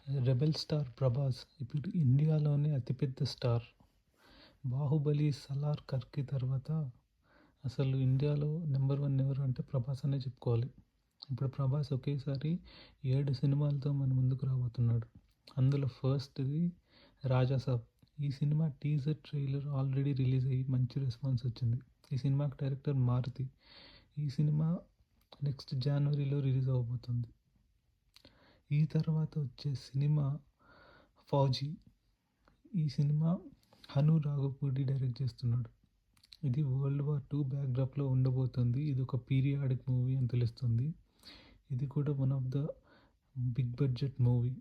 Rebel star 'Prabhas' ఇప్పుడు ఇండియాలోనే అతిపెద్ద స్టార్. 'బాహుబలి', 'సలార్', 'కల్కి' తర్వాత అసలు ఇండియాలో నెంబర్ 1 ఎవరు అంటే 'ప్రభాస్' అనే చెప్పుకోవాలి. ఇప్పుడు 'ప్రభాస్' ఒకేసారి 7 సినిమాలతో మన ముందుకు రాబోతున్నాడు. అందులో ఫస్ట్‌ది 'రాజాసాబ్'. ఈ cinema teaser trailer already release అయ్యి మంచి రెస్పాన్స్ వచ్చింది. ఈ సినిమాకి డైరెక్టర్ మారుతి. ఈ సినిమా నెక్స్ట్ జనవరిలో రిలీజ్ అవ్వబోతుంది. ఈ తర్వాత వచ్చే సినిమా 'ఫౌజీ'. ఈ సినిమా హను రాఘవపూడి డైరెక్ట్ చేస్తున్నాడు. ఇది వరల్డ్ వార్ 2 బ్యాక్‌డ్రాప్‌లో ఉండబోతుంది. ఇది ఒక పీరియాడిక్ మూవీ అని తెలుస్తుంది. ఇది కూడా one of the big budget movie.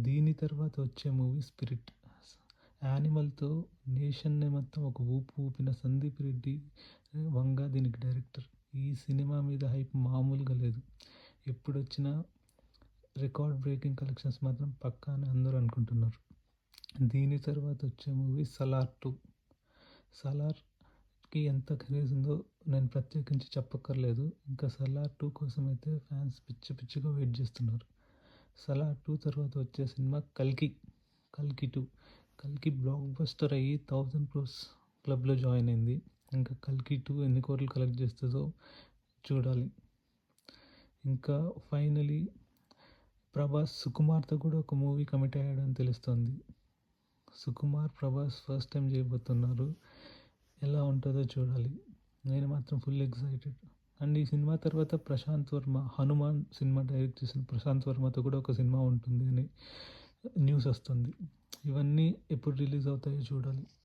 దీని తర్వాత వచ్చే మూవీ 'స్పిరిట్'. యానిమల్‌తో నేషన్‌ని మొత్తం ఒక ఊపు ఊపిన సందీప్ రెడ్డి వంగ దీనికి డైరెక్టర్. ఈ సినిమా మీద హైప్ మామూలుగా లేదు. ఎప్పుడొచ్చినా రికార్డ్ బ్రేకింగ్ కలెక్షన్స్ మాత్రం పక్కా అని అందరూ అనుకుంటున్నారు. దీని తర్వాత వచ్చే మూవీ 'సలార్ 2'. 'సలార్'కి ఎంత క్రేజ్ ఉందో నేను ప్రత్యేకించి చెప్పక్కర్లేదు. ఇంకా 'సలార్ 2' కోసం అయితే ఫ్యాన్స్ పిచ్చి పిచ్చిగా వెయిట్ చేస్తున్నారు. 'సలార్ 2' తర్వాత వచ్చే సినిమా 'కల్కి'. 'కల్కి 2'. 'కల్కి' బ్లాక్ బస్టర్ అయ్యి 1000 క్రోర్స్ క్లబ్‌లో జాయిన్ అయింది. ఇంకా 'కల్కి 2' ఎన్ని కోట్లు కలెక్ట్ చేస్తుందో చూడాలి. ఇంకా ఫైనలీ 'ప్రభాస్' 'సుకుమార్'తో కూడా ఒక మూవీ కమిట్ అయ్యాడని తెలుస్తుంది. 'సుకుమార్', 'ప్రభాస్' ఫస్ట్ టైం చేయబోతున్నారు. ఎలా ఉంటుందో చూడాలి. నేను మాత్రం ఫుల్ ఎక్సైటెడ్. అండ్ ఈ సినిమా తర్వాత ప్రశాంత్ వర్మ 'హనుమాన్' సినిమా డైరెక్ట్ చేసిన ప్రశాంత్ వర్మతో కూడా ఒక సినిమా ఉంటుంది అని న్యూస్ వస్తుంది. ఇవన్నీ ఎప్పుడు రిలీజ్ అవుతాయో చూడాలి.